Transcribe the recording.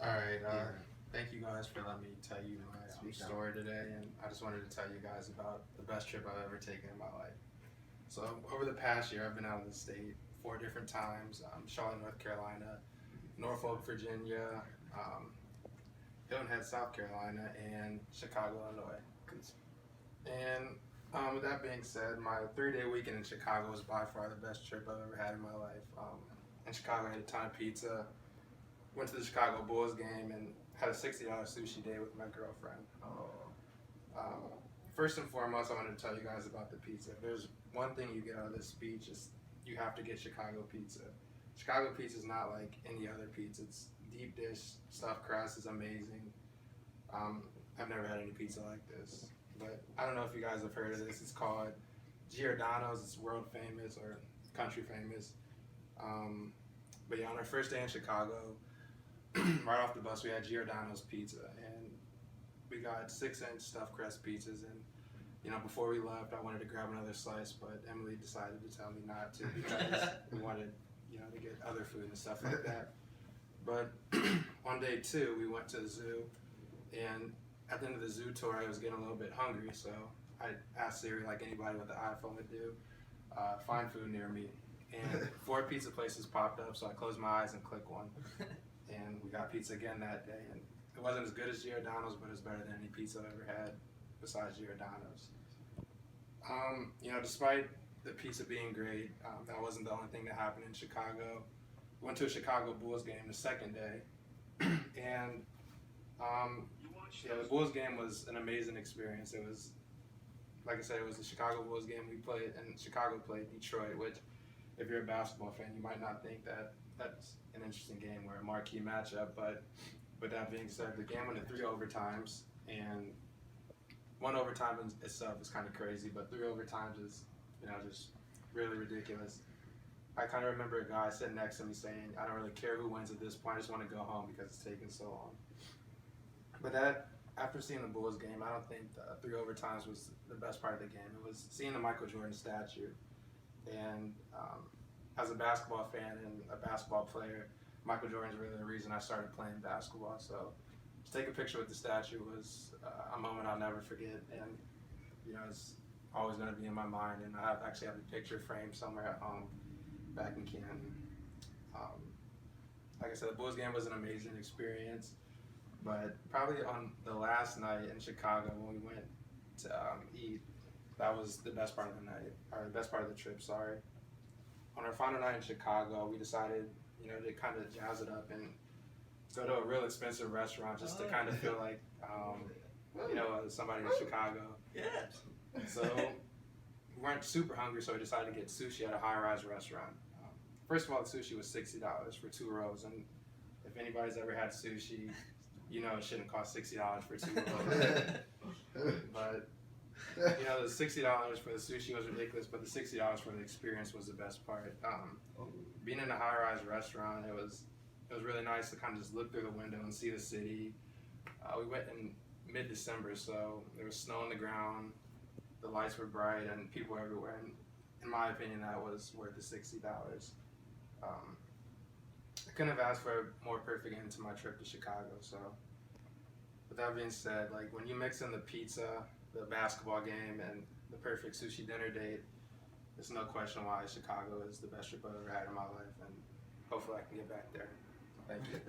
All right. Thank you guys for letting me tell you my story today, and I just wanted to tell you guys about the best trip I've ever taken in my life. So over the past year, I've been out of the state 4 different times: Charlotte, North Carolina, Norfolk, Virginia, um, Hilton Head, South Carolina, and Chicago, Illinois. And with that being said, my 3-day weekend in Chicago was by far the best trip I've ever had in my life. In Chicago, I had a ton of pizza, went to the Chicago Bulls game, and had a $60 sushi day with my girlfriend. Um, First and foremost, I wanted to tell you guys about the pizza. If there's one thing you get out of this speech, is you have to get Chicago pizza. Chicago pizza is not like any other pizza. It's deep dish, stuffed crust is amazing. I've never had any pizza like this. But I don't know if you guys have heard of this. It's called Giordano's. It's world famous or country famous. But yeah, on our first day in Chicago, right off the bus, we had Giordano's pizza, and we got 6-inch stuffed crust pizzas. And before we left, I wanted to grab another slice, but Emily decided to tell me not to because we wanted, to get other food and stuff like that. But on day 2, we went to the zoo, and at the end of the zoo tour, I was getting a little bit hungry, so I asked Siri, like anybody with the iPhone would do, find food near me. And 4 pizza places popped up, so I closed my eyes and clicked one. And we got pizza again that day. And it wasn't as good as Giordano's, but it's better than any pizza I've ever had besides Giordano's. Despite the pizza being great, that wasn't the only thing that happened in Chicago. We went to a Chicago Bulls game the second day, and the Bulls game was an amazing experience. It was, like I said, it was the Chicago Bulls game. We played, and Chicago played Detroit, which, if you're a basketball fan, you might not think that that's an interesting game or a marquee matchup. But with that being said, the game went to 3 overtimes, and one overtime in itself is kind of crazy, but 3 overtimes is, just really ridiculous. I kind of remember a guy sitting next to me saying, "I don't really care who wins at this point. I just want to go home because it's taking so long." But after seeing the Bulls game, I don't think the 3 overtimes was the best part of the game. It was seeing the Michael Jordan statue. And as a basketball fan and a basketball player, Michael Jordan's really the reason I started playing basketball. So to take a picture with the statue was a moment I'll never forget. And, it's always going to be in my mind. And I actually have a picture framed somewhere at home back in Canton. Like I said, the Bulls game was an amazing experience. But probably on the last night in Chicago when we went to eat, that was the best part of the night, or the best part of the trip, sorry. On our final night in Chicago, we decided, to kind of jazz it up and go to a real expensive restaurant just to kind of feel like, somebody in Chicago. Yes. So we weren't super hungry, so we decided to get sushi at a high-rise restaurant. First of all, the sushi was $60 for 2 rows, and if anybody's ever had sushi, it shouldn't cost $60 for 2 rows. But the $60 for the sushi was ridiculous, but the $60 for the experience was the best part. Being in a high-rise restaurant, it was really nice to kind of just look through the window and see the city. We went in mid-December, so there was snow on the ground, the lights were bright, and people were everywhere. And in my opinion, that was worth the $60. I couldn't have asked for a more perfect end to my trip to Chicago. So, with that being said, like when you mix in the pizza, the basketball game, and the perfect sushi dinner date, there's no question why Chicago is the best trip I've ever had in my life, and hopefully I can get back there. Thank you.